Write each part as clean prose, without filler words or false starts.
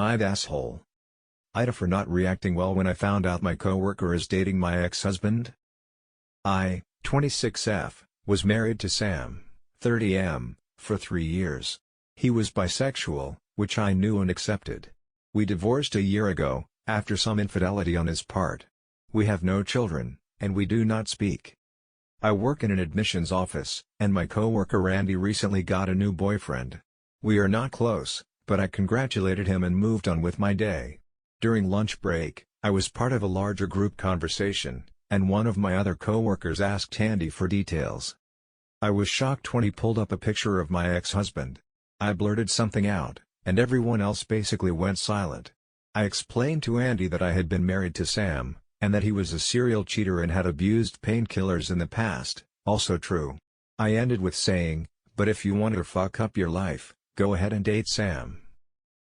amItheasshole? AITA for not reacting well when I found out my coworker is dating my ex-husband. I, 26F, was married to Sam, 30M, for 3 years. He was bisexual, which I knew and accepted. We divorced a year ago, after some infidelity on his part. We have no children, and we do not speak. I work in an admissions office, and my coworker Randy recently got a new boyfriend. We are not close, but I congratulated him and moved on with my day. During lunch break, I was part of a larger group conversation, and one of my other coworkers asked Andy for details. I was shocked when he pulled up a picture of my ex-husband. I blurted something out, and everyone else basically went silent. I explained to Andy that I had been married to Sam, and that he was a serial cheater and had abused painkillers in the past, also true. I ended with saying, "But if you want to fuck up your life, go ahead and date Sam."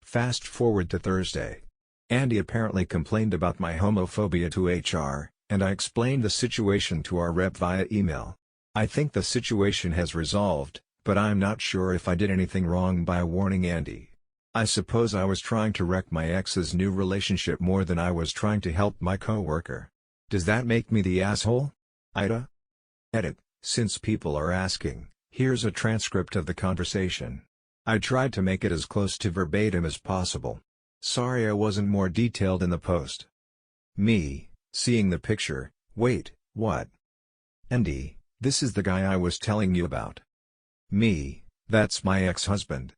Fast forward to Thursday. Andy apparently complained about my homophobia to HR, and I explained the situation to our rep via email. I think the situation has resolved, but I'm not sure if I did anything wrong by warning Andy. I suppose I was trying to wreck my ex's new relationship more than I was trying to help my coworker. Does that make me the asshole? AITA? Edit: since people are asking, here's a transcript of the conversation. I tried to make it as close to verbatim as possible. Sorry I wasn't more detailed in the post. Me, seeing the picture, wait, what? Andy, this is the guy I was telling you about. Me, that's my ex-husband.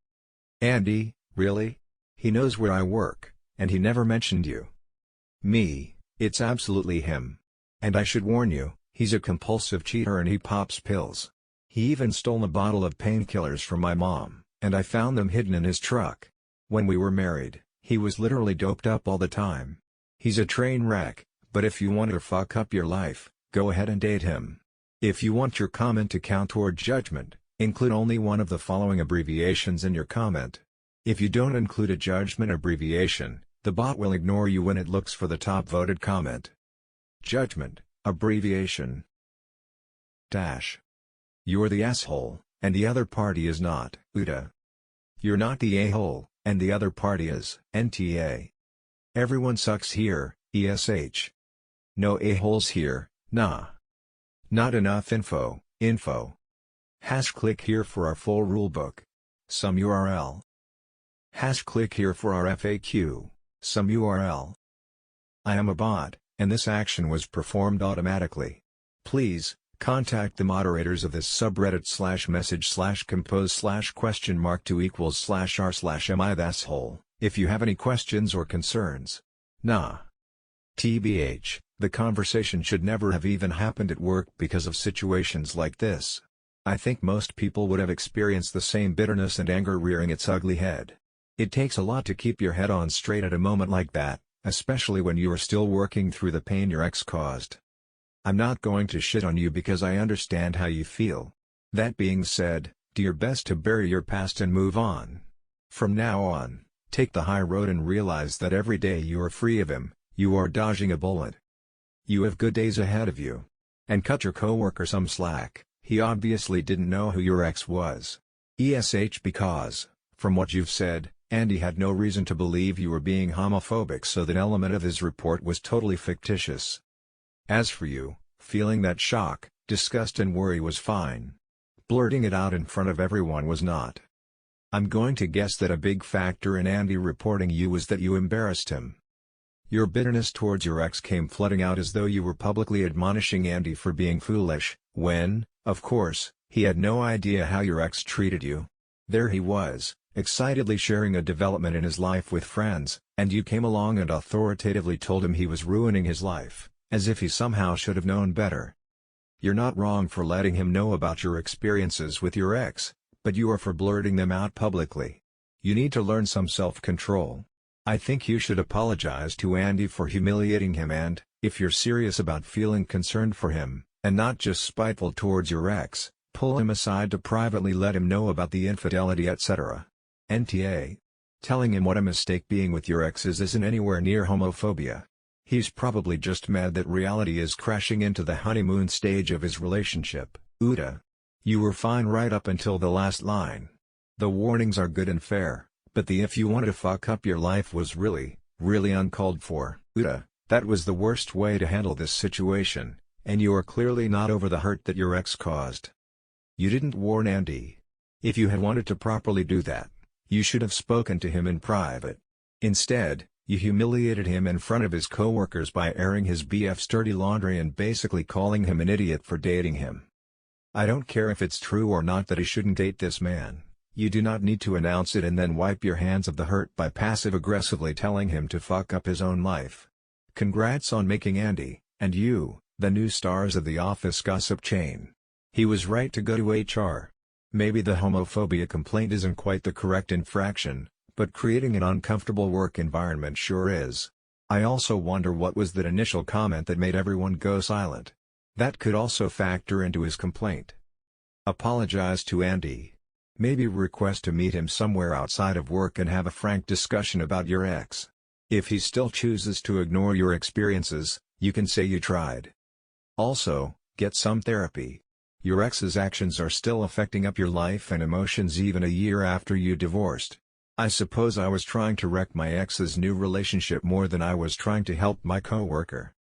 Andy, really? He knows where I work, and he never mentioned you. Me, it's absolutely him. And I should warn you, he's a compulsive cheater and he pops pills. He even stole a bottle of painkillers from my mom, and I found them hidden in his truck. When we were married, he was literally doped up all the time. He's a train wreck, but if you want to fuck up your life, go ahead and date him. If you want your comment to count toward judgment, include only one of the following abbreviations in your comment. If you don't include a judgment abbreviation, the bot will ignore you when it looks for the top voted comment. Judgment, abbreviation. Dash. You're the asshole, and the other party is not. AITA. You're not the a-hole, and the other party is. NTA. Everyone sucks here. ESH. No a-holes here. Nah. Not enough info. Info. #click here for our full rulebook. Some URL. #click here for our FAQ. Some URL. I am a bot, and this action was performed automatically. Please, contact the moderators of this subreddit /message/compose/?2=r/amItheasshole, if you have any questions or concerns. Nah. TBH, the conversation should never have even happened at work because of situations like this. I think most people would have experienced the same bitterness and anger rearing its ugly head. It takes a lot to keep your head on straight at a moment like that, especially when you are still working through the pain your ex caused. I'm not going to shit on you because I understand how you feel. That being said, do your best to bury your past and move on. From now on, take the high road and realize that every day you are free of him, you are dodging a bullet. You have good days ahead of you. And cut your coworker some slack, he obviously didn't know who your ex was. ESH because, from what you've said, Andy had no reason to believe you were being homophobic, so that element of his report was totally fictitious. As for you, feeling that shock, disgust and worry was fine. Blurting it out in front of everyone was not. I'm going to guess that a big factor in Andy reporting you was that you embarrassed him. Your bitterness towards your ex came flooding out as though you were publicly admonishing Andy for being foolish, when, of course, he had no idea how your ex treated you. There he was, excitedly sharing a development in his life with friends, and you came along and authoritatively told him he was ruining his life, as if he somehow should have known better. You're not wrong for letting him know about your experiences with your ex, but you are for blurting them out publicly. You need to learn some self-control. I think you should apologize to Andy for humiliating him and, if you're serious about feeling concerned for him, and not just spiteful towards your ex, pull him aside to privately let him know about the infidelity etc. NTA. Telling him what a mistake being with your ex isn't anywhere near homophobia. He's probably just mad that reality is crashing into the honeymoon stage of his relationship. AITA. You were fine right up until the last line. The warnings are good and fair, But the if you wanted to fuck up your life was really, really uncalled for. AITA, that was the worst way to handle this situation, and you are clearly not over the hurt that your ex caused. You didn't warn Andy. If you had wanted to properly do that, you should have spoken to him in private. Instead, you humiliated him in front of his coworkers by airing his BF's dirty laundry and basically calling him an idiot for dating him. I don't care if it's true or not that he shouldn't date this man. You do not need to announce it and then wipe your hands of the hurt by passive-aggressively telling him to fuck up his own life. Congrats on making Andy, and you, the new stars of the office gossip chain. He was right to go to HR. Maybe the homophobia complaint isn't quite the correct infraction, but creating an uncomfortable work environment sure is. I also wonder what was that initial comment that made everyone go silent. That could also factor into his complaint. Apologize to Andy. Maybe request to meet him somewhere outside of work and have a frank discussion about your ex. If he still chooses to ignore your experiences, you can say you tried. Also, get some therapy. Your ex's actions are still affecting up your life and emotions even a year after you divorced. I suppose I was trying to wreck my ex's new relationship more than I was trying to help my coworker.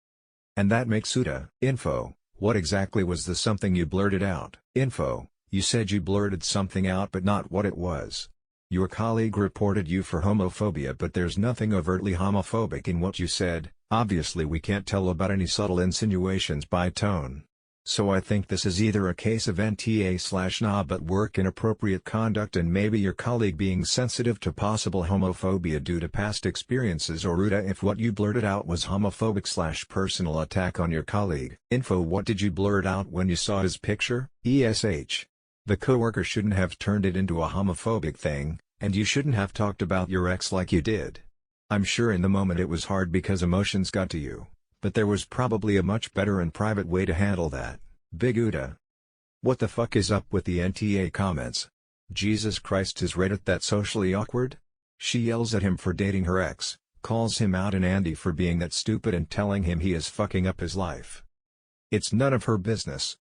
And that makes AITA. Info, what exactly was the something you blurted out? Info, you said you blurted something out but not what it was. Your colleague reported you for homophobia but there's nothing overtly homophobic in what you said. Obviously we can't tell about any subtle insinuations by tone. So I think this is either a case of NTA/nah but work inappropriate conduct and maybe your colleague being sensitive to possible homophobia due to past experiences, or AITA if what you blurted out was homophobic/personal attack on your colleague. Info, what did you blurt out when you saw his picture? ESH. The coworker shouldn't have turned it into a homophobic thing, and you shouldn't have talked about your ex like you did. I'm sure in the moment it was hard because emotions got to you, but there was probably a much better and private way to handle that. Big AITA. What the fuck is up with the NTA comments? Jesus Christ, is Reddit that socially awkward? She yells at him for dating her ex, calls him out and Andy for being that stupid and telling him he is fucking up his life. It's none of her business.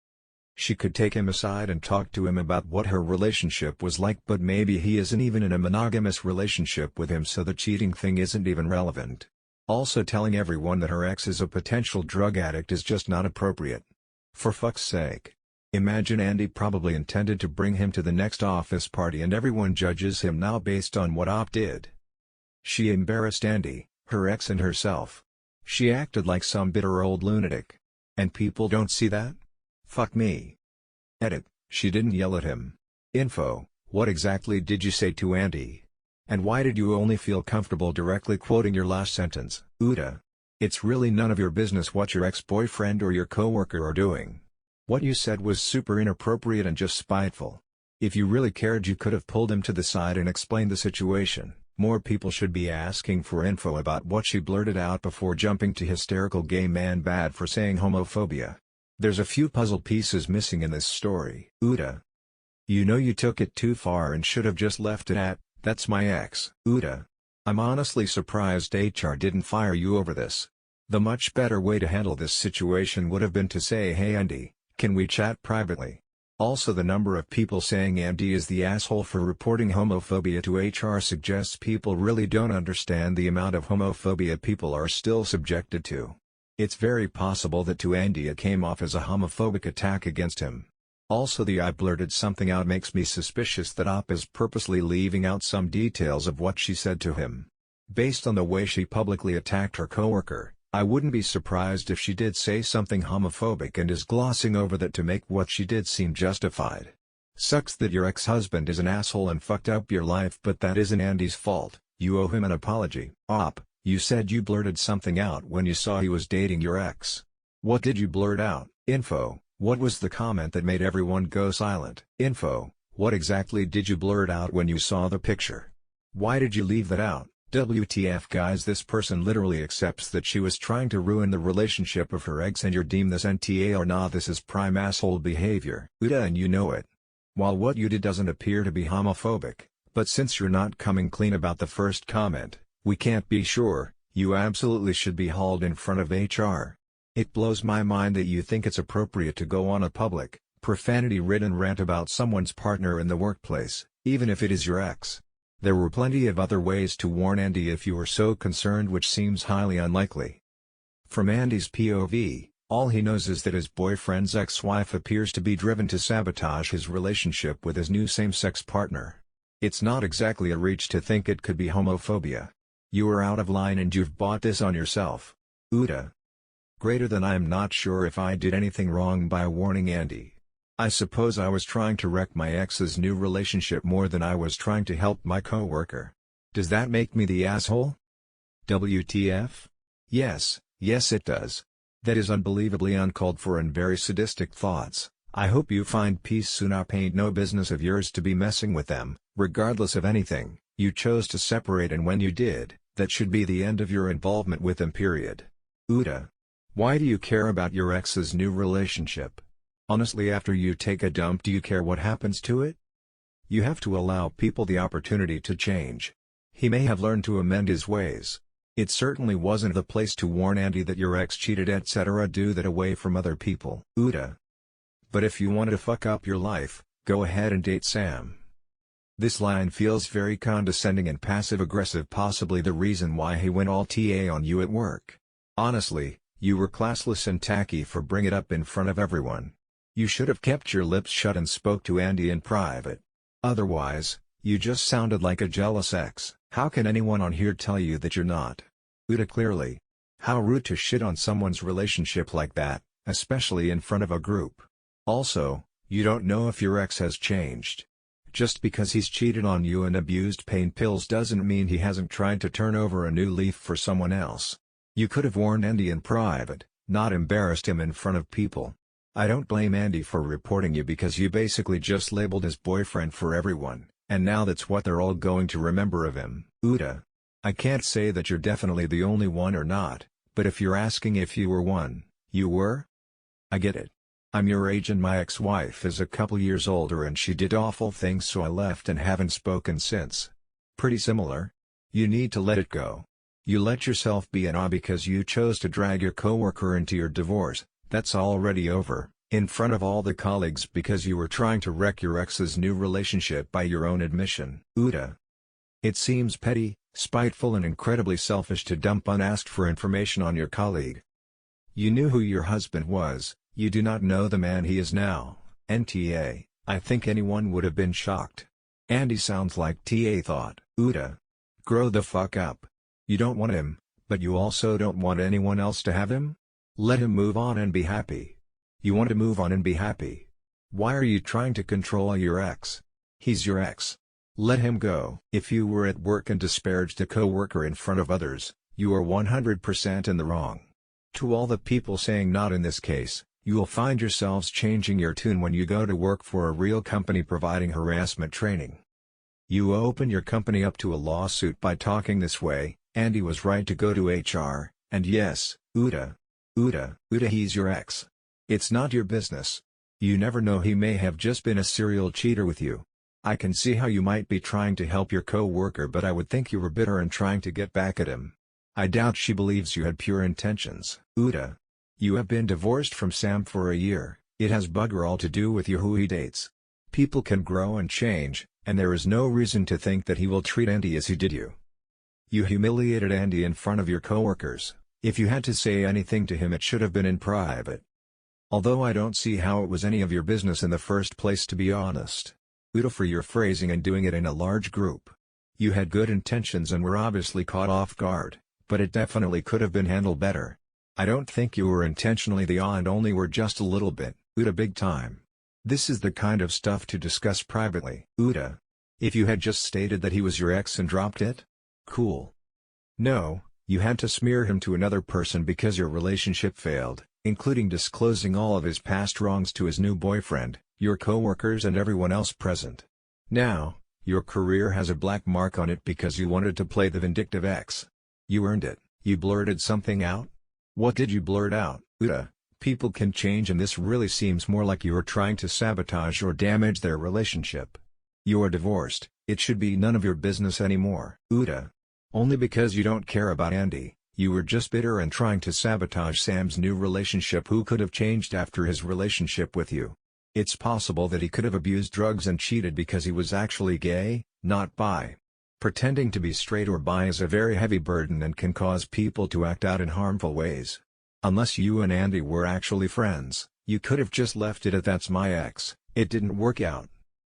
She could take him aside and talk to him about what her relationship was like, but maybe he isn't even in a monogamous relationship with him, so the cheating thing isn't even relevant. Also, telling everyone that her ex is a potential drug addict is just not appropriate. For fuck's sake. Imagine Andy probably intended to bring him to the next office party and everyone judges him now based on what Op did. She embarrassed Andy, her ex and herself. She acted like some bitter old lunatic. And people don't see that? Fuck me. Edit, she didn't yell at him. Info, what exactly did you say to Andy? And why did you only feel comfortable directly quoting your last sentence? AITA. It's really none of your business what your ex-boyfriend or your coworker are doing. What you said was super inappropriate and just spiteful. If you really cared you could have pulled him to the side and explained the situation. More people should be asking for info about what she blurted out before jumping to hysterical gay man bad for saying homophobia. There's a few puzzle pieces missing in this story. AITA. You know you took it too far and should have just left it at, "That's my ex." AITA. I'm honestly surprised HR didn't fire you over this. The much better way to handle this situation would have been to say, "Hey Andy, can we chat privately?" Also, the number of people saying Andy is the asshole for reporting homophobia to HR suggests people really don't understand the amount of homophobia people are still subjected to. It's very possible that to Andy it came off as a homophobic attack against him. Also, the "I blurted something out" makes me suspicious that Op is purposely leaving out some details of what she said to him. Based on the way she publicly attacked her coworker, I wouldn't be surprised if she did say something homophobic and is glossing over that to make what she did seem justified. Sucks that your ex-husband is an asshole and fucked up your life, but that isn't Andy's fault. You owe him an apology. Op, you said you blurted something out when you saw he was dating your ex. What did you blurt out? Info, what was the comment that made everyone go silent? Info, what exactly did you blurt out when you saw the picture? Why did you leave that out? WTF guys, this person literally accepts that she was trying to ruin the relationship of her ex and you deem this NTA or not. This is prime asshole behavior. AITA, and you know it. While what you did doesn't appear to be homophobic, but since you're not coming clean about the first comment, we can't be sure, you absolutely should be hauled in front of HR. It blows my mind that you think it's appropriate to go on a public, profanity-ridden rant about someone's partner in the workplace, even if it is your ex. There were plenty of other ways to warn Andy if you were so concerned, which seems highly unlikely. From Andy's POV, all he knows is that his boyfriend's ex-wife appears to be driven to sabotage his relationship with his new same-sex partner. It's not exactly a reach to think it could be homophobia. You are out of line and you've bought this on yourself. Uta. Greater than I'm not sure if I did anything wrong by warning Andy. I suppose I was trying to wreck my ex's new relationship more than I was trying to help my coworker. Does that make me the asshole? WTF? Yes it does. That is unbelievably uncalled for and very sadistic thoughts. I hope you find peace soon. Up ain't no business of yours to be messing with them, regardless of anything. You chose to separate, and when you did, that should be the end of your involvement with them, period. Uta. Why do you care about your ex's new relationship? Honestly, after you take a dump, do you care what happens to it? You have to allow people the opportunity to change. He may have learned to amend his ways. It certainly wasn't the place to warn Andy that your ex cheated, etc. Do that away from other people. Uta. But if you wanted to fuck up your life, go ahead and date Sam. This line feels very condescending and passive-aggressive, possibly the reason why he went all TA on you at work. Honestly, you were classless and tacky for bringing it up in front of everyone. You should have kept your lips shut and spoke to Andy in private. Otherwise, you just sounded like a jealous ex. How can anyone on here tell you that you're not? Uta. Clearly. How rude to shit on someone's relationship like that, especially in front of a group. Also, you don't know if your ex has changed. Just because he's cheated on you and abused pain pills doesn't mean he hasn't tried to turn over a new leaf for someone else. You could have warned Andy in private, not embarrassed him in front of people. I don't blame Andy for reporting you because you basically just labeled his boyfriend for everyone, and now that's what they're all going to remember of him. Uta. I can't say that you're definitely the only one or not, but if you're asking if you were one, you were? I get it. I'm your age and my ex-wife is a couple years older and she did awful things, so I left and haven't spoken since. Pretty similar. You need to let it go. You let yourself be an because you chose to drag your coworker into your divorce. That's already over, in front of all the colleagues, because you were trying to wreck your ex's new relationship by your own admission. Uta. It seems petty, spiteful and incredibly selfish to dump unasked for information on your colleague. You knew who your husband was, you do not know the man he is now. NTA, I think anyone would have been shocked. Andy sounds like TA thought. Uta. Grow the fuck up. You don't want him, but you also don't want anyone else to have him? Let him move on and be happy. You want to move on and be happy. Why are you trying to control your ex? He's your ex. Let him go. If you were at work and disparaged a coworker in front of others, you are 100% in the wrong. To all the people saying not in this case, you will find yourselves changing your tune when you go to work for a real company providing harassment training. You open your company up to a lawsuit by talking this way. Andy was right to go to HR, and yes, Uta, he's your ex. It's not your business. You never know, he may have just been a serial cheater with you. I can see how you might be trying to help your co-worker, but I would think you were bitter and trying to get back at him. I doubt she believes you had pure intentions. Uta. You have been divorced from Sam for a year, it has bugger all to do with you who he dates. People can grow and change, and there is no reason to think that he will treat Andy as he did you. You humiliated Andy in front of your coworkers. If you had to say anything to him, it should have been in private. Although I don't see how it was any of your business in the first place, to be honest. Uta, for your phrasing and doing it in a large group. You had good intentions and were obviously caught off guard, but it definitely could have been handled better. I don't think you were intentionally the and only were just a little bit. Uta, big time. This is the kind of stuff to discuss privately. Uta. If you had just stated that he was your ex and dropped it? Cool. No, you had to smear him to another person because your relationship failed, including disclosing all of his past wrongs to his new boyfriend, your coworkers and everyone else present. Now, your career has a black mark on it because you wanted to play the vindictive ex. You earned it. You blurted something out? What did you blurt out? Uta, people can change and this really seems more like you are trying to sabotage or damage their relationship. You are divorced, it should be none of your business anymore. Uta. Only because you don't care about Andy, you were just bitter and trying to sabotage Sam's new relationship, who could have changed after his relationship with you. It's possible that he could have abused drugs and cheated because he was actually gay, not bi. Pretending to be straight or bi is a very heavy burden and can cause people to act out in harmful ways. Unless you and Andy were actually friends, you could have just left it at "that's my ex, it didn't work out."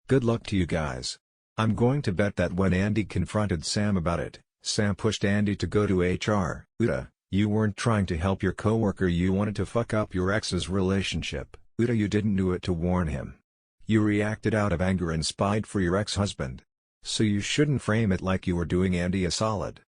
Good luck to you guys. I'm going to bet that when Andy confronted Sam about it, Sam pushed Andy to go to HR. Uta, you weren't trying to help your coworker, you wanted to fuck up your ex's relationship. Uta, you didn't do it to warn him. You reacted out of anger and spite for your ex-husband. So you shouldn't frame it like you were doing Andy a solid.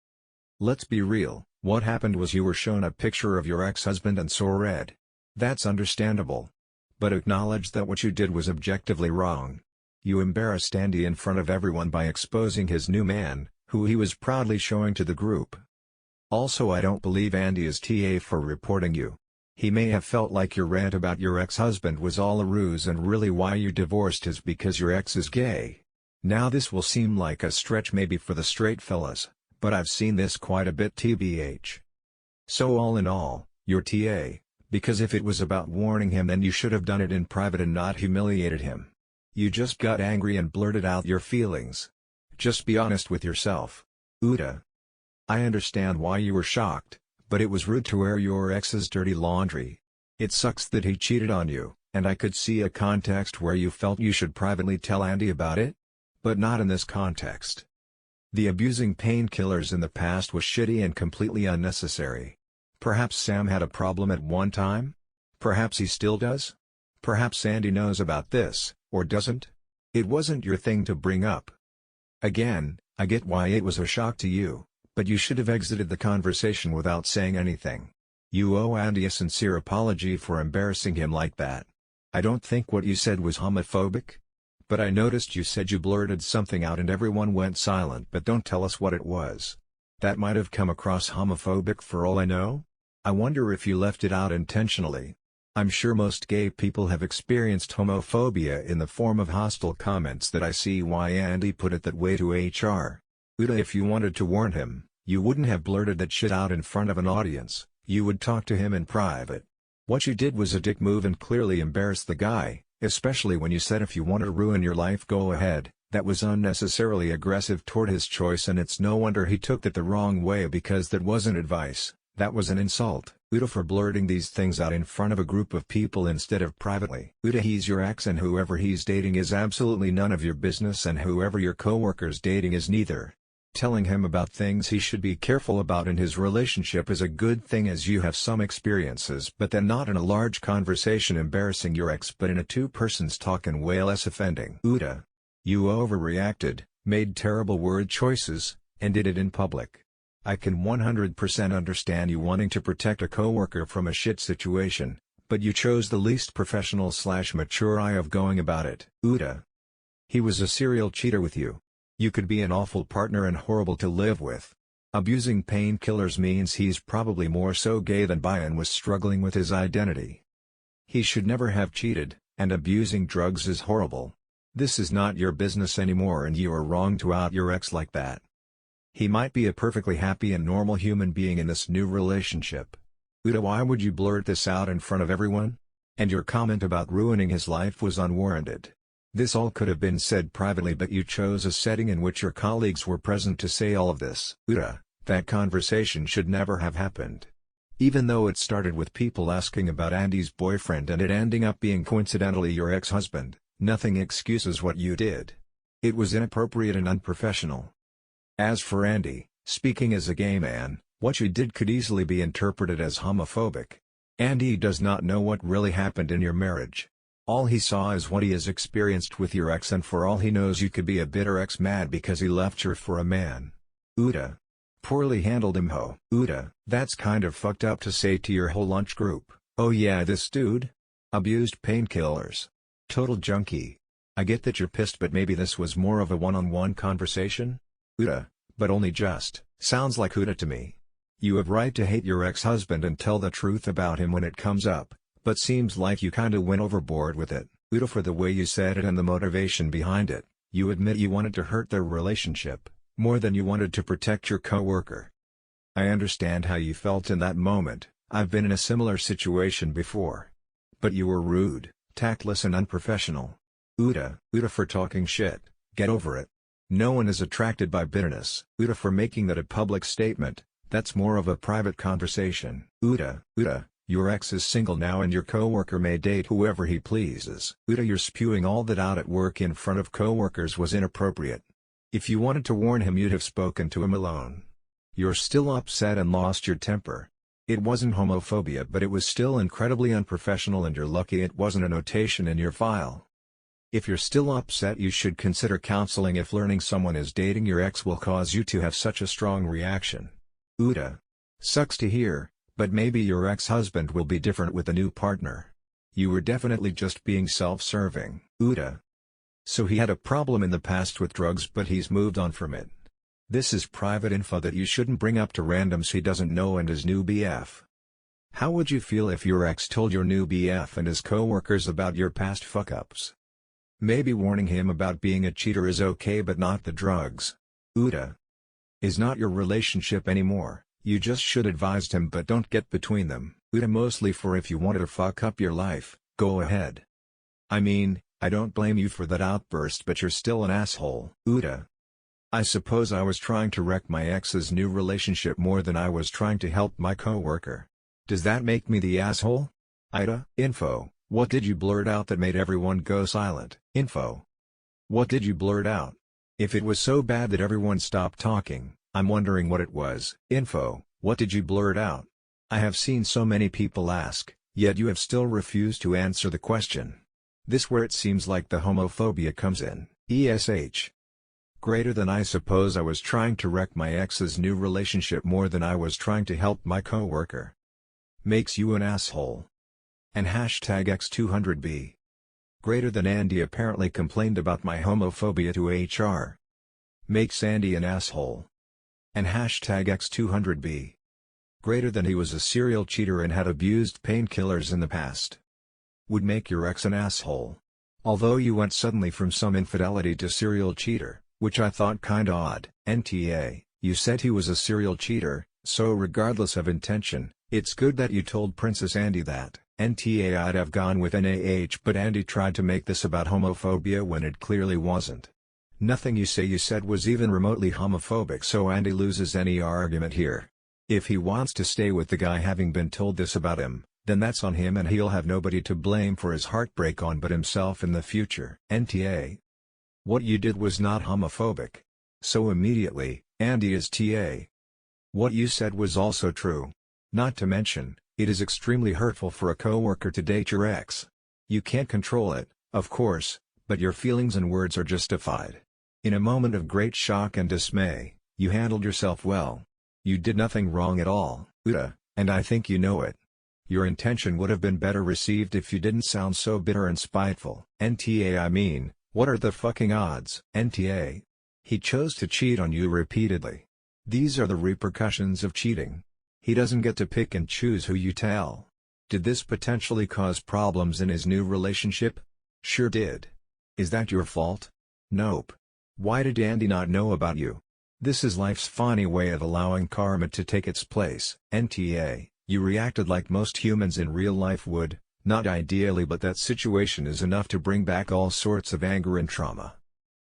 Let's be real, what happened was you were shown a picture of your ex-husband and saw red. That's understandable. But acknowledge that what you did was objectively wrong. You embarrassed Andy in front of everyone by exposing his new man, who he was proudly showing to the group. Also, I don't believe Andy is TA for reporting you. He may have felt like your rant about your ex-husband was all a ruse and really why you divorced is because your ex is gay. Now this will seem like a stretch maybe for the straight fellas, but I've seen this quite a bit tbh. So all in all, you're TA, because if it was about warning him then you should have done it in private and not humiliated him. You just got angry and blurted out your feelings. Just be honest with yourself. Uta. I understand why you were shocked, but it was rude to air your ex's dirty laundry. It sucks that he cheated on you, and I could see a context where you felt you should privately tell Andy about it. But not in this context. The abusing painkillers in the past was shitty and completely unnecessary. Perhaps Sam had a problem at one time? Perhaps he still does? Perhaps Andy knows about this, or doesn't? It wasn't your thing to bring up. Again, I get why it was a shock to you, but you should have exited the conversation without saying anything. You owe Andy a sincere apology for embarrassing him like that. I don't think what you said was homophobic. But I noticed you said you blurted something out and everyone went silent, but don't tell us what it was. That might have come across homophobic for all I know. I wonder if you left it out intentionally. I'm sure most gay people have experienced homophobia in the form of hostile comments. That I see why Andy put it that way to HR. Uta, if you wanted to warn him, you wouldn't have blurted that shit out in front of an audience, you would talk to him in private. What you did was a dick move and clearly embarrassed the guy. Especially when you said if you want to ruin your life go ahead. That was unnecessarily aggressive toward his choice and it's no wonder he took that the wrong way because that wasn't advice, that was an insult. Uta, for blurting these things out in front of a group of people instead of privately. Uta, he's your ex and whoever he's dating is absolutely none of your business and whoever your coworker's dating is neither. Telling him about things he should be careful about in his relationship is a good thing as you have some experiences, but then not in a large conversation embarrassing your ex but in a two-person's talk and way less offending. Uta. You overreacted, made terrible word choices, and did it in public. I can 100% understand you wanting to protect a coworker from a shit situation, but you chose the least professional/mature way of going about it. Uta. He was a serial cheater with you. You could be an awful partner and horrible to live with. Abusing painkillers means he's probably more so gay than bi and was struggling with his identity. He should never have cheated, and abusing drugs is horrible. This is not your business anymore and you are wrong to out your ex like that. He might be a perfectly happy and normal human being in this new relationship. Uta, why would you blurt this out in front of everyone? And your comment about ruining his life was unwarranted. This all could have been said privately but you chose a setting in which your colleagues were present to say all of this. Uta, that conversation should never have happened. Even though it started with people asking about Andy's boyfriend and it ending up being coincidentally your ex-husband, nothing excuses what you did. It was inappropriate and unprofessional. As for Andy, speaking as a gay man, what you did could easily be interpreted as homophobic. Andy does not know what really happened in your marriage. All he saw is what he has experienced with your ex and for all he knows you could be a bitter ex mad because he left her for a man. Uta. Poorly handled him ho. Uta, that's kind of fucked up to say to your whole lunch group. Oh yeah, this dude? Abused painkillers. Total junkie. I get that you're pissed but maybe this was more of a one-on-one conversation? Uta, but only just. Sounds like Uta to me. You have right to hate your ex-husband and tell the truth about him when it comes up. But seems like you kinda went overboard with it. Uta, for the way you said it and the motivation behind it, you admit you wanted to hurt their relationship, more than you wanted to protect your coworker. I understand how you felt in that moment, I've been in a similar situation before. But you were rude, tactless and unprofessional. Uta, for talking shit, get over it. No one is attracted by bitterness. AITA for making that a public statement, that's more of a private conversation. AITA, your ex is single now and your coworker may date whoever he pleases. AITA, you're spewing all that out at work in front of coworkers was inappropriate. If you wanted to warn him you'd have spoken to him alone. You're still upset and lost your temper. It wasn't homophobia but it was still incredibly unprofessional and you're lucky it wasn't a notation in your file. If you're still upset you should consider counseling if learning someone is dating your ex will cause you to have such a strong reaction. AITA. Sucks to hear, but maybe your ex-husband will be different with a new partner. You were definitely just being self-serving. AITA. So he had a problem in the past with drugs but he's moved on from it. This is private info that you shouldn't bring up to randoms he doesn't know and his new BF. How would you feel if your ex told your new BF and his coworkers about your past fuck-ups? Maybe warning him about being a cheater is okay but not the drugs. AITA. Is not your relationship anymore, you just should advised him but don't get between them. AITA mostly for if you wanted to fuck up your life, go ahead. I mean, I don't blame you for that outburst but you're still an asshole. AITA. I suppose I was trying to wreck my ex's new relationship more than I was trying to help my coworker. Does that make me the asshole? AITA. Info. What did you blurt out that made everyone go silent? Info. What did you blurt out? If it was so bad that everyone stopped talking, I'm wondering what it was. Info. What did you blurt out? I have seen so many people ask, yet you have still refused to answer the question. This where it seems like the homophobia comes in. ESH. Greater than I suppose I was trying to wreck my ex's new relationship more than I was trying to help my coworker. Makes you an asshole. And hashtag X200B. Greater than Andy apparently complained about my homophobia to HR. Makes Andy an asshole. And hashtag X200B. Greater than he was a serial cheater and had abused painkillers in the past. Would make your ex an asshole. Although you went suddenly from some infidelity to serial cheater, which I thought kinda odd. NTA, you said he was a serial cheater, so regardless of intention, it's good that you told Princess Andy that. NTA, I'd have gone with NAH but Andy tried to make this about homophobia when it clearly wasn't. Nothing you said was even remotely homophobic so Andy loses any argument here. If he wants to stay with the guy having been told this about him, then that's on him and he'll have nobody to blame for his heartbreak on but himself in the future. NTA. What you did was not homophobic. So immediately, Andy is TA. What you said was also true. Not to mention, it is extremely hurtful for a coworker to date your ex. You can't control it, of course, but your feelings and words are justified. In a moment of great shock and dismay, you handled yourself well. You did nothing wrong at all, AITA, and I think you know it. Your intention would have been better received if you didn't sound so bitter and spiteful. NTA, I mean, what are the fucking odds? NTA. He chose to cheat on you repeatedly. These are the repercussions of cheating. He doesn't get to pick and choose who you tell. Did this potentially cause problems in his new relationship? Sure did. Is that your fault? Nope. Why did Andy not know about you? This is life's funny way of allowing karma to take its place. NTA, you reacted like most humans in real life would. Not ideally but that situation is enough to bring back all sorts of anger and trauma.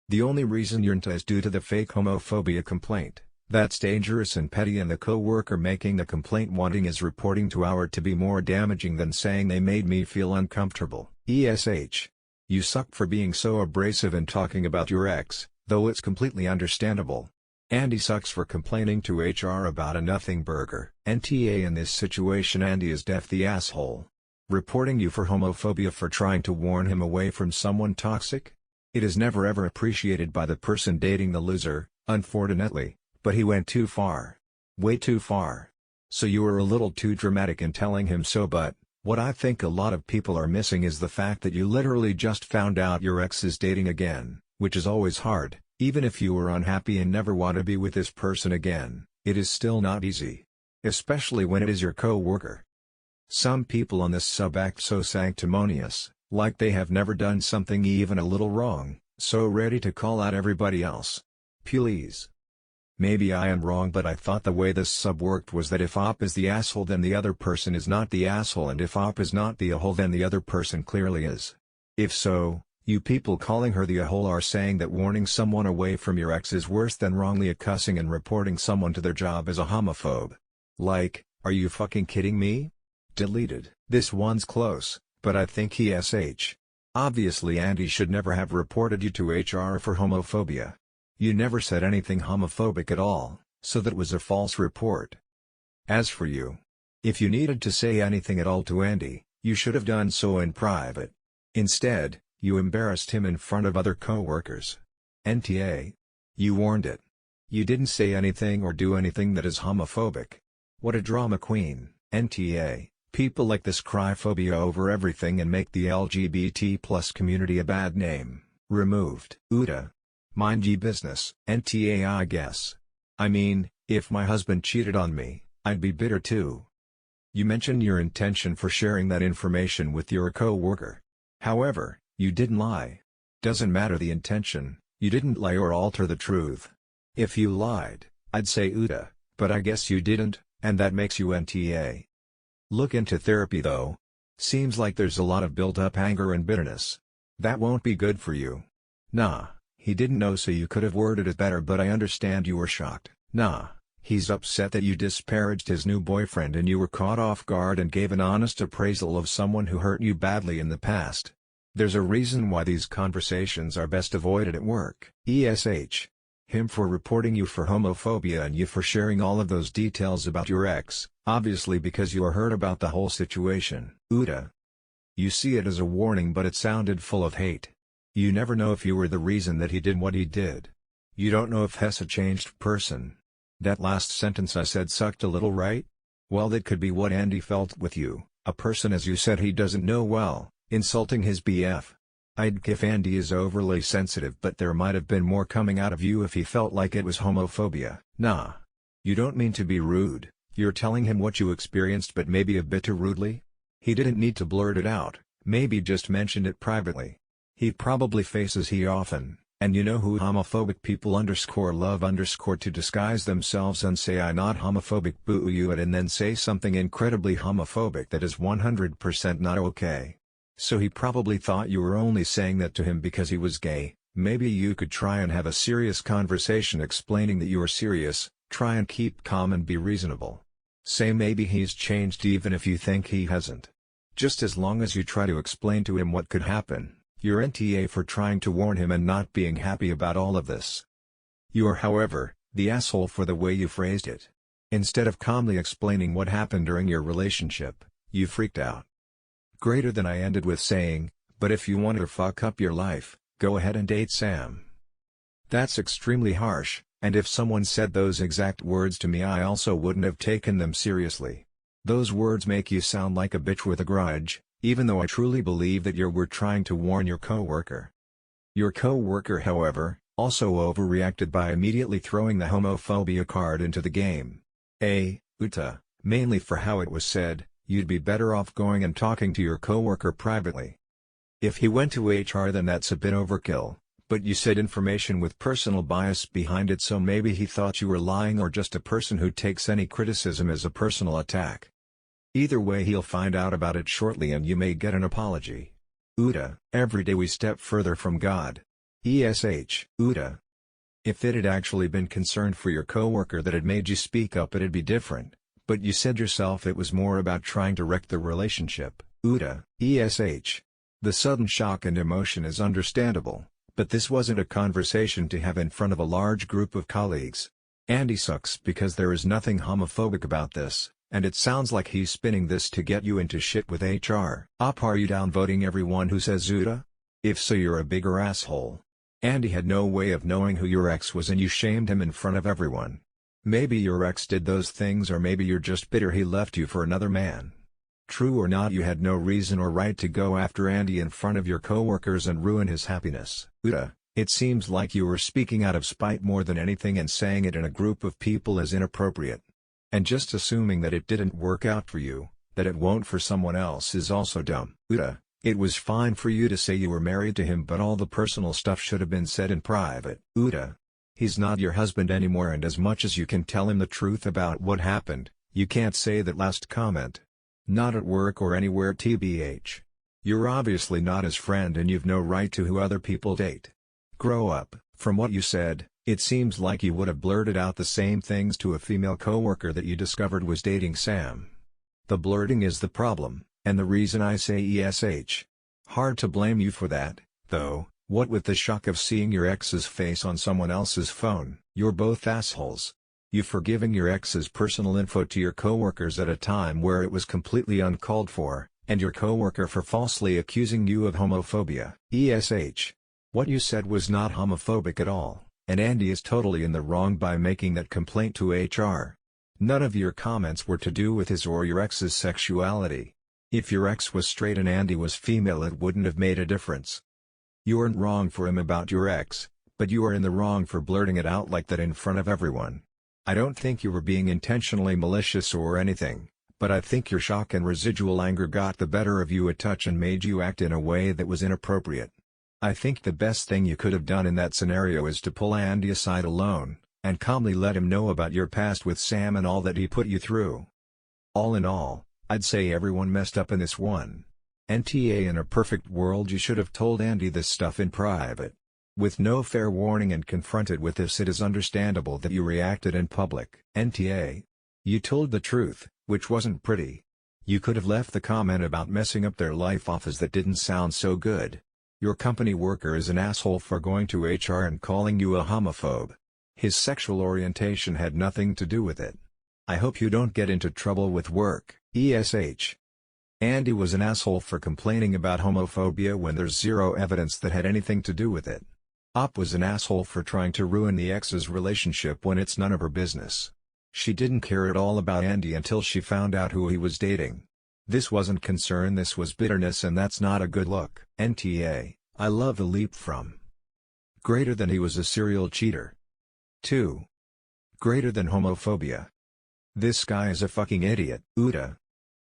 The only reason you're into is due to the fake homophobia complaint. That's dangerous and petty and the coworker making the complaint wanting his reporting to our to be more damaging than saying they made me feel uncomfortable. ESH. You suck for being so abrasive and talking about your ex, though it's completely understandable. Andy sucks for complaining to HR about a nothing burger. NTA, in this situation Andy is def the asshole. Reporting you for homophobia for trying to warn him away from someone toxic? It is never ever appreciated by the person dating the loser, unfortunately, but he went too far. Way too far. So you were a little too dramatic in telling him so but, what I think a lot of people are missing is the fact that you literally just found out your ex is dating again, which is always hard, even if you were unhappy and never want to be with this person again, it is still not easy. Especially when it is your co-worker. Some people on this sub act so sanctimonious, like they have never done something even a little wrong, so ready to call out everybody else. Please. Maybe I am wrong but I thought the way this sub worked was that if op is the asshole then the other person is not the asshole and if op is not the a-hole then the other person clearly is. If so, You people calling her the a-hole are saying that warning someone away from your ex is worse than wrongly accosting and reporting someone to their job as a homophobe. Like, are you fucking kidding me? Deleted. This one's close, but I think ESH. Obviously Andy should never have reported you to HR for homophobia. You never said anything homophobic at all, so that was a false report. As for you, if you needed to say anything at all to Andy, you should have done so in private. Instead, you embarrassed him in front of other co-workers. NTA. You warned it. You didn't say anything or do anything that is homophobic. What a drama queen. NTA. People like this cry phobia over everything and make the LGBT+ community a bad name. Removed. AITA. Mind ye business. NTA I guess. I mean, if my husband cheated on me, I'd be bitter too. You mentioned your intention for sharing that information with your co-worker. However, you didn't lie. Doesn't matter the intention, you didn't lie or alter the truth. If you lied, I'd say AITA, but I guess you didn't, and that makes you NTA. Look into therapy though. Seems like there's a lot of built-up anger and bitterness. That won't be good for you. Nah, he didn't know so you could have worded it better, but I understand you were shocked. Nah, he's upset that you disparaged his new boyfriend and you were caught off guard and gave an honest appraisal of someone who hurt you badly in the past. There's a reason why these conversations are best avoided at work. ESH. Him for reporting you for homophobia and you for sharing all of those details about your ex, obviously because you are hurt about the whole situation. AITA. You see it as a warning, but it sounded full of hate. You never know if you were the reason that he did what he did. You don't know if Hess a changed person. That last sentence I said sucked a little, right? Well, that could be what Andy felt with you, a person as you said he doesn't know well, insulting his BF. I'd if Andy is overly sensitive, but there might have been more coming out of you if he felt like it was homophobia. Nah. You don't mean to be rude, you're telling him what you experienced but maybe a bit too rudely? He didn't need to blurt it out, maybe just mentioned it privately. He probably faces he often, and you know who homophobic people _love_ to disguise themselves and say I not homophobic boo you and then say something incredibly homophobic that is 100% not okay. So he probably thought you were only saying that to him because he was gay. Maybe you could try and have a serious conversation explaining that you are serious, try and keep calm and be reasonable. Say maybe he's changed even if you think he hasn't. Just as long as you try to explain to him what could happen, you're NTA for trying to warn him and not being happy about all of this. You are, however, the asshole for the way you phrased it. Instead of calmly explaining what happened during your relationship, you freaked out. Greater than I ended with saying, but if you want to fuck up your life, go ahead and date Sam. That's extremely harsh, and if someone said those exact words to me I also wouldn't have taken them seriously. Those words make you sound like a bitch with a grudge, even though I truly believe that you were trying to warn your co-worker. Your co-worker, however, also overreacted by immediately throwing the homophobia card into the game. AITA, mainly for how it was said. You'd be better off going and talking to your coworker privately. If he went to HR then that's a bit overkill, but you said information with personal bias behind it, so maybe he thought you were lying or just a person who takes any criticism as a personal attack. Either way he'll find out about it shortly and you may get an apology. AITA. Every day we step further from God. ESH. AITA. If it had actually been concerned for your coworker that had made you speak up, it'd be different. But you said yourself it was more about trying to wreck the relationship. AITA. ESH. The sudden shock and emotion is understandable, but this wasn't a conversation to have in front of a large group of colleagues. Andy sucks because there is nothing homophobic about this, and it sounds like he's spinning this to get you into shit with HR. Are you downvoting everyone who says AITA? If so, you're a bigger asshole. Andy had no way of knowing who your ex was and you shamed him in front of everyone. Maybe your ex did those things, or maybe you're just bitter he left you for another man. True or not, you had no reason or right to go after Andy in front of your coworkers and ruin his happiness. AITA. It seems like you were speaking out of spite more than anything, and saying it in a group of people is inappropriate. And just assuming that it didn't work out for you, that it won't for someone else, is also dumb. AITA. It was fine for you to say you were married to him, but all the personal stuff should have been said in private. AITA. He's not your husband anymore, and as much as you can tell him the truth about what happened, you can't say that last comment. Not at work or anywhere, tbh. You're obviously not his friend and you've no right to who other people date. Grow up. From what you said, it seems like you would have blurted out the same things to a female coworker that you discovered was dating Sam. The blurting is the problem, and the reason I say ESH. Hard to blame you for that, though. What with the shock of seeing your ex's face on someone else's phone. You're both assholes. You for giving your ex's personal info to your coworkers at a time where it was completely uncalled for, and your coworker for falsely accusing you of homophobia. ESH. What you said was not homophobic at all, and Andy is totally in the wrong by making that complaint to HR. None of your comments were to do with his or your ex's sexuality. If your ex was straight and Andy was female, it wouldn't have made a difference. You weren't wrong for him about your ex, but you are in the wrong for blurting it out like that in front of everyone. I don't think you were being intentionally malicious or anything, but I think your shock and residual anger got the better of you a touch and made you act in a way that was inappropriate. I think the best thing you could have done in that scenario is to pull Andy aside alone, and calmly let him know about your past with Sam and all that he put you through. All in all, I'd say everyone messed up in this one. NTA, in a perfect world you should have told Andy this stuff in private. With no fair warning and confronted with this, it is understandable that you reacted in public. NTA. You told the truth, which wasn't pretty. You could have left the comment about messing up their life off as that didn't sound so good. Your company worker is an asshole for going to HR and calling you a homophobe. His sexual orientation had nothing to do with it. I hope you don't get into trouble with work. ESH. Andy was an asshole for complaining about homophobia when there's zero evidence that had anything to do with it. Op was an asshole for trying to ruin the ex's relationship when it's none of her business. She didn't care at all about Andy until she found out who he was dating. This wasn't concern, this was bitterness, and that's not a good look. NTA, I love the leap from greater than he was a serial cheater to greater than homophobia. This guy is a fucking idiot. AITA.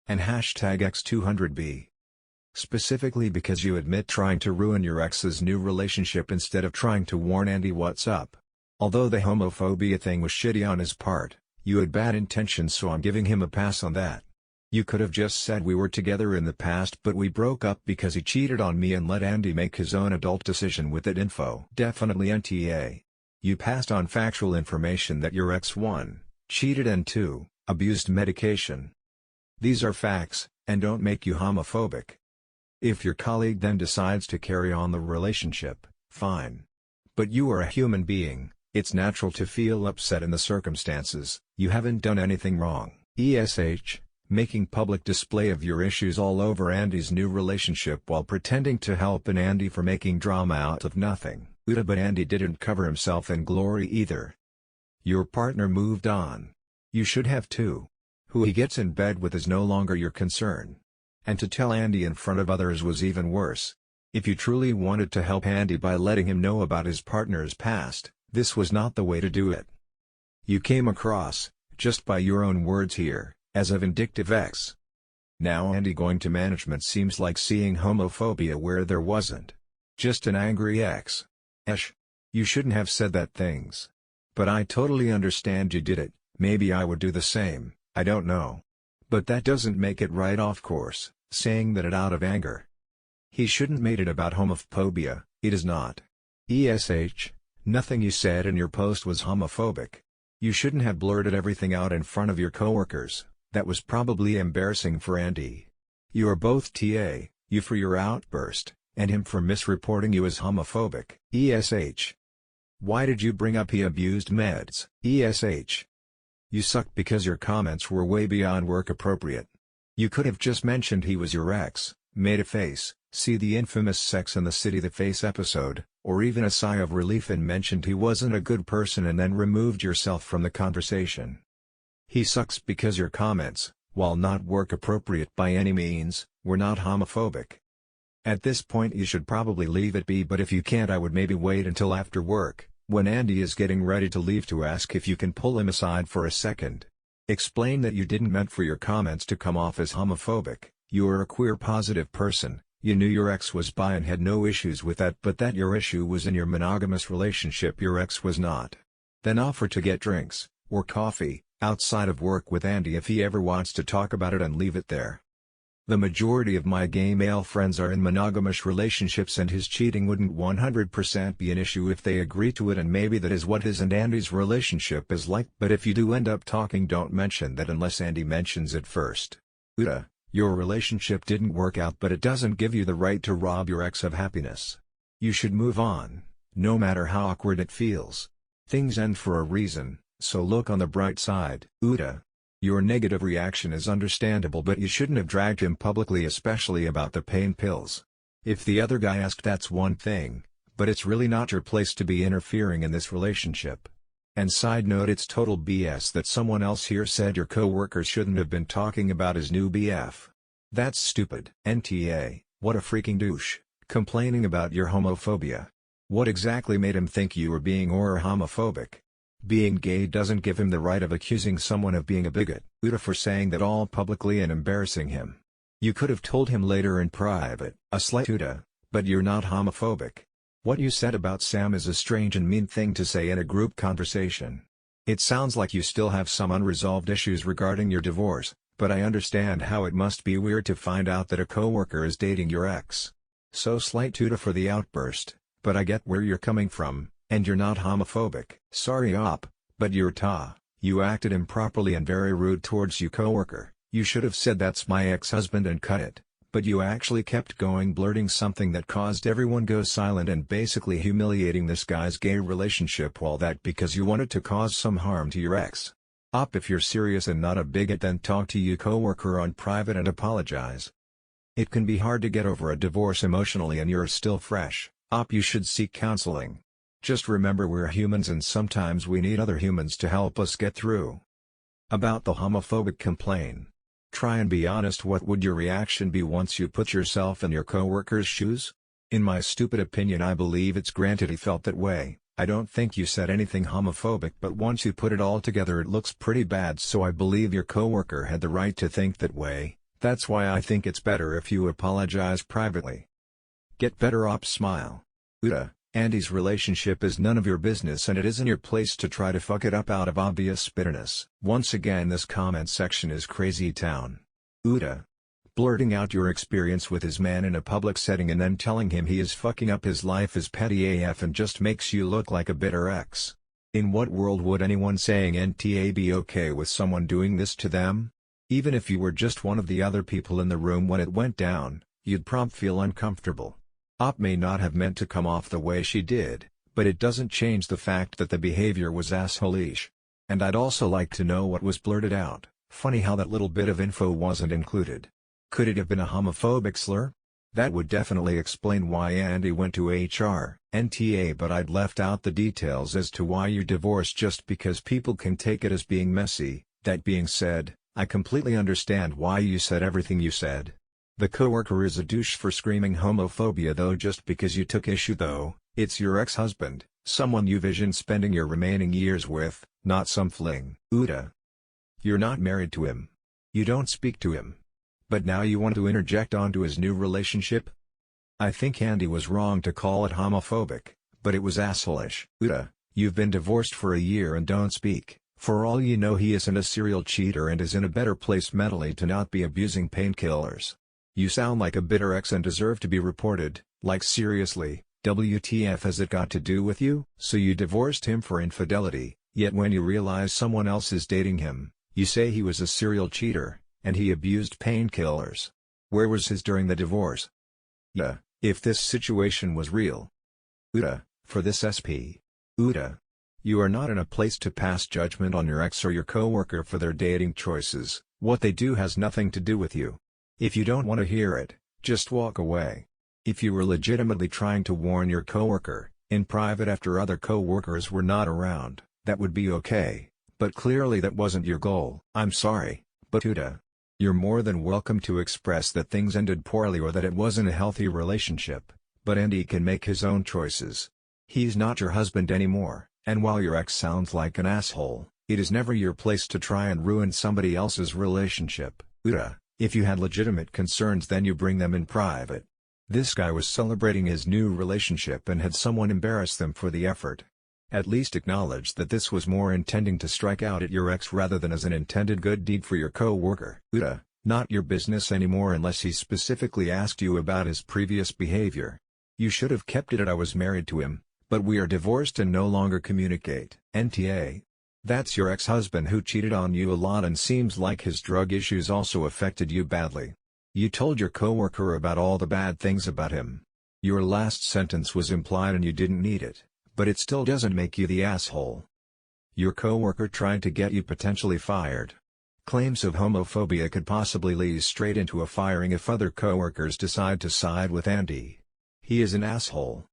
And hashtag X200B. Specifically because you admit trying to ruin your ex's new relationship instead of trying to warn Andy what's up. Although the homophobia thing was shitty on his part, you had bad intentions, so I'm giving him a pass on that. You could have just said we were together in the past but we broke up because he cheated on me and let Andy make his own adult decision with that info. Definitely NTA. You passed on factual information that your ex 1, cheated, and 2, abused medication. These are facts, and don't make you homophobic. If your colleague then decides to carry on the relationship, fine. But you are a human being, it's natural to feel upset in the circumstances. You haven't done anything wrong. ESH, making public display of your issues all over Andy's new relationship while pretending to help an Andy for making drama out of nothing. AITA, but Andy didn't cover himself in glory either. Your partner moved on. You should have too. Who he gets in bed with is no longer your concern. And to tell Andy in front of others was even worse. If you truly wanted to help Andy by letting him know about his partner's past, this was not the way to do it. You came across, just by your own words here, as a vindictive ex. Now Andy going to management seems like seeing homophobia where there wasn't. Just an angry ex. You shouldn't have said that things. But I totally understand you did it. Maybe I would do the same, I don't know. But that doesn't make it right off course, saying that it out of anger. He shouldn't made it about homophobia, it is not. ESH, nothing you said in your post was homophobic. You shouldn't have blurted everything out in front of your coworkers, that was probably embarrassing for Andy. You are both TA, you for your outburst, and him for misreporting you as homophobic. ESH. Why did you bring up he abused meds? ESH. You sucked because your comments were way beyond work appropriate. You could have just mentioned he was your ex, made a face, see the infamous Sex and the City the Face episode, or even a sigh of relief and mentioned he wasn't a good person and then removed yourself from the conversation. He sucks because your comments, while not work appropriate by any means, were not homophobic. At this point you should probably leave it be, but if you can't, I would maybe wait until after work, when Andy is getting ready to leave, to ask if you can pull him aside for a second. Explain that you didn't meant for your comments to come off as homophobic, you are a queer positive person, you knew your ex was bi and had no issues with that, but that your issue was in your monogamous relationship, your ex was not. Then offer to get drinks, or coffee, outside of work with Andy if he ever wants to talk about it, and leave it there. The majority of my gay male friends are in monogamous relationships and his cheating wouldn't 100% be an issue if they agree to it, and maybe that is what his and Andy's relationship is like, but if you do end up talking, don't mention that unless Andy mentions it first. AITA, your relationship didn't work out, but it doesn't give you the right to rob your ex of happiness. You should move on, no matter how awkward it feels. Things end for a reason, so look on the bright side. AITA, your negative reaction is understandable, but you shouldn't have dragged him publicly, especially about the pain pills. If the other guy asked, that's one thing, but it's really not your place to be interfering in this relationship. And side note, it's total BS that someone else here said your coworker shouldn't have been talking about his new BF. That's stupid. NTA, what a freaking douche, complaining about your homophobia. What exactly made him think you were being or homophobic? Being gay doesn't give him the right of accusing someone of being a bigot. AITA for saying that all publicly and embarrassing him. You could have told him later in private. A slight AITA, but you're not homophobic. What you said about Sam is a strange and mean thing to say in a group conversation. It sounds like you still have some unresolved issues regarding your divorce, but I understand how it must be weird to find out that a coworker is dating your ex. So slight AITA for the outburst, but I get where you're coming from. And you're not homophobic. Sorry op, but you acted improperly and very rude towards your coworker. You should have said that's my ex-husband and cut it, but you actually kept going, blurting something that caused everyone go silent and basically humiliating this guy's gay relationship, all that because you wanted to cause some harm to your ex. Op, if you're serious and not a bigot, then talk to your coworker on private and apologize. It can be hard to get over a divorce emotionally and you're still fresh. Op, you should seek counseling. Just remember, we're humans and sometimes we need other humans to help us get through. About the homophobic complaint. Try and be honest. What would your reaction be once you put yourself in your coworker's shoes? In my stupid opinion, I believe it's granted he felt that way. I don't think you said anything homophobic, but once you put it all together it looks pretty bad, so I believe your coworker had the right to think that way. That's why I think it's better if you apologize privately. Get better op, smile. AITA. Andy's relationship is none of your business and it isn't your place to try to fuck it up out of obvious bitterness. Once again, this comment section is crazy town. AITA. Blurting out your experience with his man in a public setting and then telling him he is fucking up his life is petty AF and just makes you look like a bitter ex. In what world would anyone saying NTA be okay with someone doing this to them? Even if you were just one of the other people in the room when it went down, you'd probably feel uncomfortable. Op may not have meant to come off the way she did, but it doesn't change the fact that the behavior was asshole-ish. And I'd also like to know what was blurted out. Funny how that little bit of info wasn't included. Could it have been a homophobic slur? That would definitely explain why Andy went to HR. NTA, but I'd left out the details as to why you're divorced just because people can take it as being messy. That being said, I completely understand why you said everything you said. The coworker is a douche for screaming homophobia though. Just because you took issue though, it's your ex-husband, someone you vision spending your remaining years with, not some fling. AITA. You're not married to him. You don't speak to him. But now you want to interject onto his new relationship? I think Andy was wrong to call it homophobic, but it was asshole-ish. AITA. You've been divorced for a year and don't speak. For all you know, he isn't a serial cheater and is in a better place mentally to not be abusing painkillers. You sound like a bitter ex and deserve to be reported. Like seriously, WTF has it got to do with you? So you divorced him for infidelity, yet when you realize someone else is dating him, you say he was a serial cheater, and he abused painkillers. Where was his during the divorce? Yeah, if this situation was real. AITA, for this SP. AITA. You are not in a place to pass judgment on your ex or your coworker for their dating choices. What they do has nothing to do with you. If you don't want to hear it, just walk away. If you were legitimately trying to warn your coworker, in private after other coworkers were not around, that would be okay, but clearly that wasn't your goal. I'm sorry, but AITA. You're more than welcome to express that things ended poorly or that it wasn't a healthy relationship, but Andy can make his own choices. He's not your husband anymore, and while your ex sounds like an asshole, it is never your place to try and ruin somebody else's relationship. AITA. If you had legitimate concerns, then you bring them in private. This guy was celebrating his new relationship and had someone embarrass them for the effort. At least acknowledge that this was more intending to strike out at your ex rather than as an intended good deed for your co-worker. AITA. Not your business anymore unless he specifically asked you about his previous behavior. You should have kept it at "I was married to him, but we are divorced and no longer communicate." NTA. That's your ex-husband who cheated on you a lot and seems like his drug issues also affected you badly. You told your coworker about all the bad things about him. Your last sentence was implied and you didn't need it, but it still doesn't make you the asshole. Your coworker tried to get you potentially fired. Claims of homophobia could possibly lead straight into a firing if other coworkers decide to side with Andy. He is an asshole.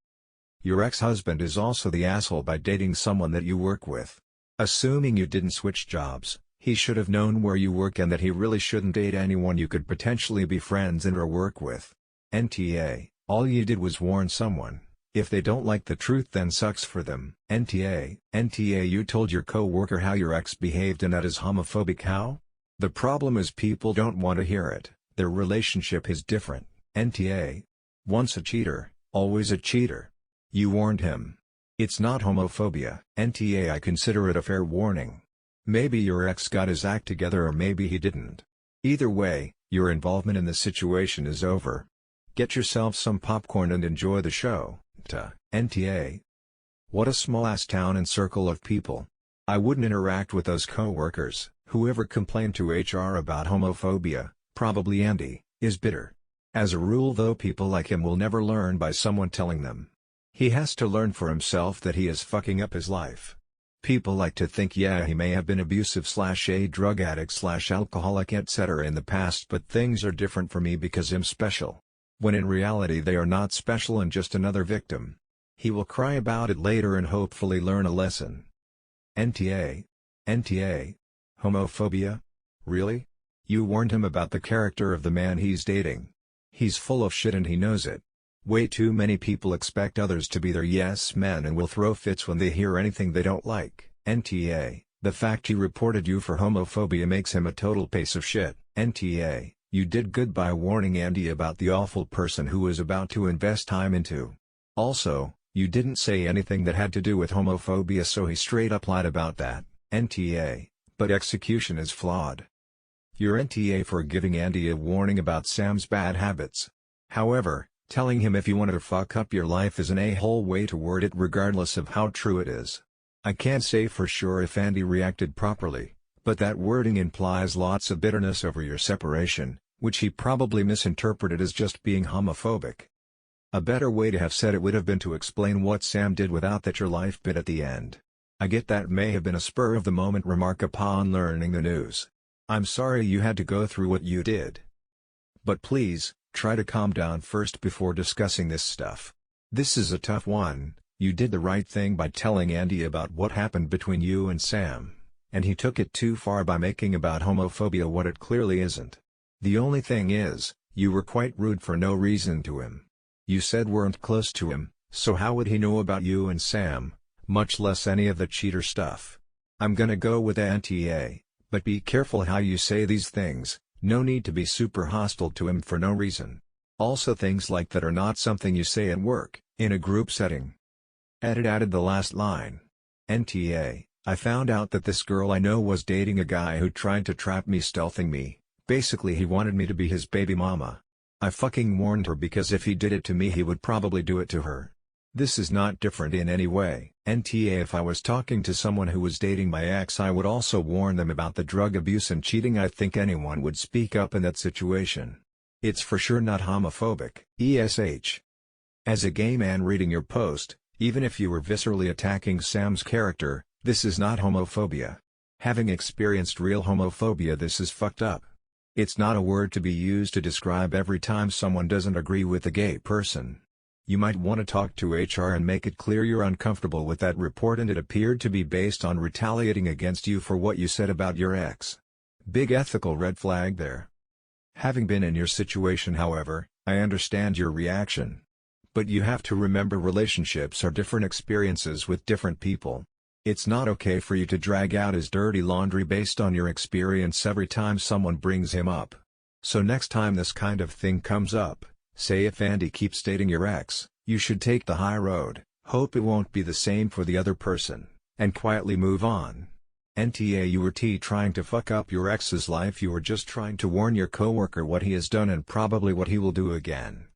Your ex-husband is also the asshole by dating someone that you work with. Assuming you didn't switch jobs, he should have known where you work and that he really shouldn't date anyone you could potentially be friends and or work with. NTA, all you did was warn someone. If they don't like the truth then sucks for them. NTA, you told your coworker how your ex behaved and that is homophobic. How? The problem is people don't want to hear it, their relationship is different. NTA. Once a cheater, always a cheater. You warned him. It's not homophobia. NTA, I consider it a fair warning. Maybe your ex got his act together or maybe he didn't. Either way, your involvement in the situation is over. Get yourself some popcorn and enjoy the show. NTA. What a small-ass town and circle of people. I wouldn't interact with those co-workers. Whoever complained to HR about homophobia, probably Andy, is bitter. As a rule though, people like him will never learn by someone telling them. He has to learn for himself that he is fucking up his life. People like to think yeah he may have been abusive / a drug addict / alcoholic etc. in the past, but things are different for me because I'm special. When in reality they are not special and just another victim. He will cry about it later and hopefully learn a lesson. NTA. Homophobia? Really? You warned him about the character of the man he's dating. He's full of shit and he knows it. Way too many people expect others to be their yes men and will throw fits when they hear anything they don't like. NTA. The fact he reported you for homophobia makes him a total piece of shit. NTA. You did good by warning Andy about the awful person who was about to invest time into. Also, you didn't say anything that had to do with homophobia, so he straight up lied about that. NTA, but execution is flawed. You're NTA for giving Andy a warning about Sam's bad habits. However, telling him if you want to fuck up your life is an a-hole way to word it regardless of how true it is. I can't say for sure if Andy reacted properly, but that wording implies lots of bitterness over your separation, which he probably misinterpreted as just being homophobic. A better way to have said it would have been to explain what Sam did without that your life bit at the end. I get that may have been a spur-of-the-moment remark upon learning the news. I'm sorry you had to go through what you did. But please, try to calm down first before discussing this stuff. This is a tough one. You did the right thing by telling Andy about what happened between you and Sam, and he took it too far by making about homophobia what it clearly isn't. The only thing is, you were quite rude for no reason to him. You said weren't close to him, so how would he know about you and Sam, much less any of the cheater stuff? I'm gonna go with NTA, but be careful how you say these things. No need to be super hostile to him for no reason. Also, things like that are not something you say at work, in a group setting. Added the last line. NTA, I found out that this girl I know was dating a guy who tried to trap me, stealthing me. Basically he wanted me to be his baby mama. I fucking warned her because if he did it to me he would probably do it to her. This is not different in any way. NTA, if I was talking to someone who was dating my ex I would also warn them about the drug abuse and cheating. I think anyone would speak up in that situation. It's for sure not homophobic. ESH. As a gay man reading your post, even if you were viscerally attacking Sam's character, this is not homophobia. Having experienced real homophobia, this is fucked up. It's not a word to be used to describe every time someone doesn't agree with a gay person. You might want to talk to HR and make it clear you're uncomfortable with that report and it appeared to be based on retaliating against you for what you said about your ex. Big ethical red flag there. Having been in your situation, however, I understand your reaction. But you have to remember relationships are different experiences with different people. It's not okay for you to drag out his dirty laundry based on your experience every time someone brings him up. So next time this kind of thing comes up, say if Andy keeps dating your ex, you should take the high road, hope it won't be the same for the other person, and quietly move on. NTA you were trying to fuck up your ex's life. You were just trying to warn your coworker what he has done and probably what he will do again.